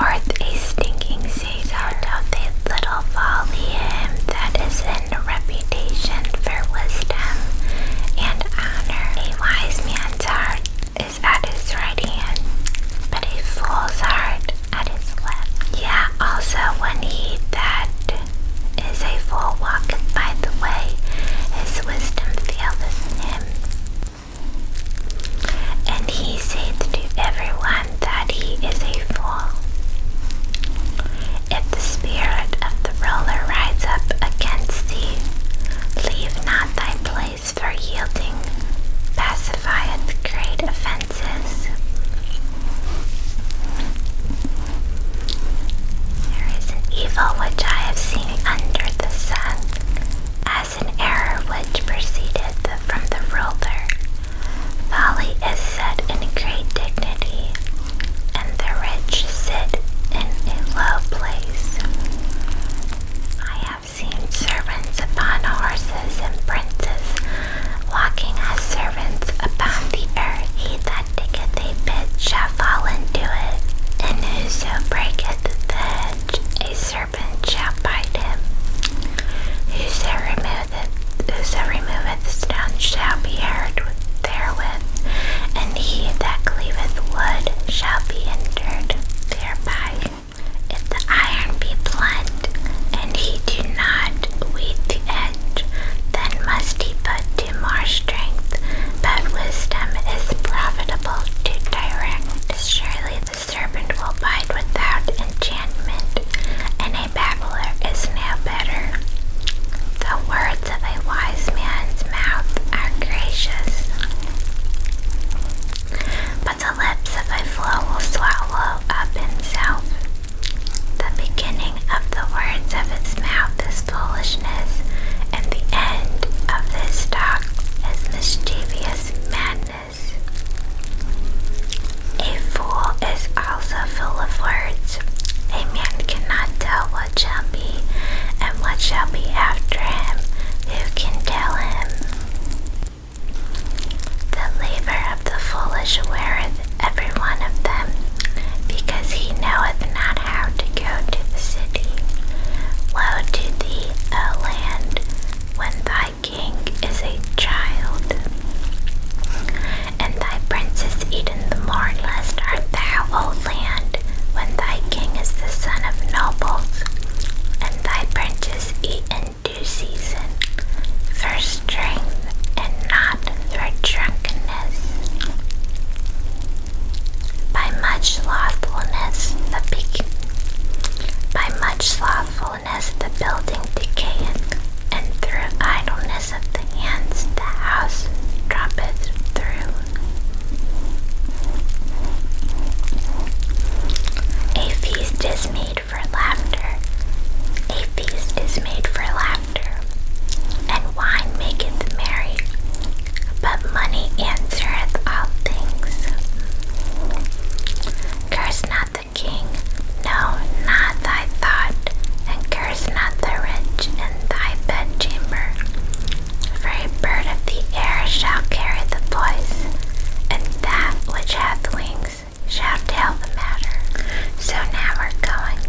forth a stinking Caesar, doth a little folly him that is in reputation for wisdom and honor. A wise man's heart is at his right hand, but a fool's heart at his left. Yeah, also when he that is a fool walketh by the way, his wisdom faileth him. And he saith to everyone that he is a fool. If the spirit of the ruler rise up against thee, leave not thy place, for yielding pacifieth great offenses. There is an evil which I have seen under the sun, as an error which proceedeth from the ruler. Folly is set in great dignity, and the rich sit in a low place. I have seen servants upon horses and princes walking as servants upon the earth. He that diggeth a pit shall fall into it, and whoso breaketh the hedge, a serpent shall bite him. Whoso removeth stone shall be hurt therewith, and he that cleaveth wood shall be injured thereby. If the iron be blunt, and he do not weed the edge, then must he put to more strength, but wisdom is profitable to direct. Surely the serpent will bite without enchantment, and a babbler is no better. The words of a wise man's mouth are gracious, but the lips of a fool will swallow up himself. The beginning of the words of his mouth is foolishness, and the end of his talk is mischievous madness. A fool is also full of words. A man cannot tell what shall be, and what shall be after him. Who can tell him? The labor of the foolish weareth every one of them, because he knoweth not how to go to the city. Woe to thee, O land, when thy king is a child, and thy princes eaten the more. Blessed art thou, O land, when thy king is the son of nobles, and thy princes eat in due season, for strength and not for drunkenness. By much slothfulness the building decayeth, and through idleness of the hands the house droppeth through. A feast is made for laughter. A feast is made for laughter, and wine maketh merry, but money answereth all things. Curse not the king, no, not thy thought, and curse not the rich in thy bedchamber. For a bird of the air shall carry the voice, and that which hath wings shall tell the matter. So now we're going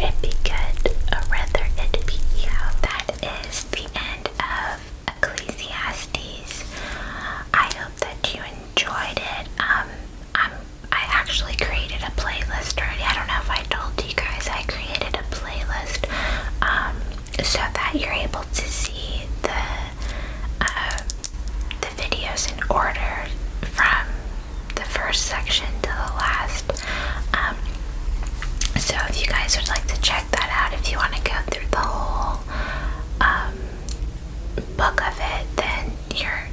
it be good or whether it be evil. That is the end of Ecclesiastes. I hope that you enjoyed it. I actually created a playlist already. I don't know if I told you guys I created a playlist so that you're able to see the videos in order from the first section to the last. So if you guys would like to check that out, if you want to go through the whole book of it, then you're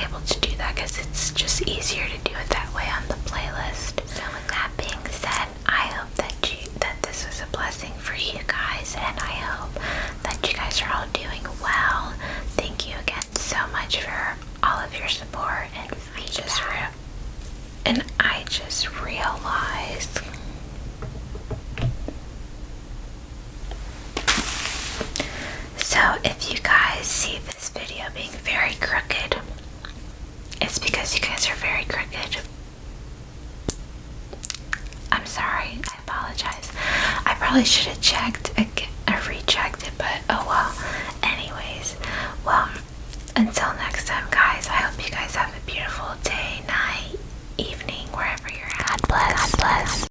able to do that because it's just easier to do it that way on the playlist. So with that being said, I hope that this was a blessing for you guys, and I hope that you guys are all doing well. Thank you again so much for all of your support and feedback. I just realized so if you guys see this video being very crooked, it's because you guys are very crooked. I'm sorry, I apologize. I probably should have checked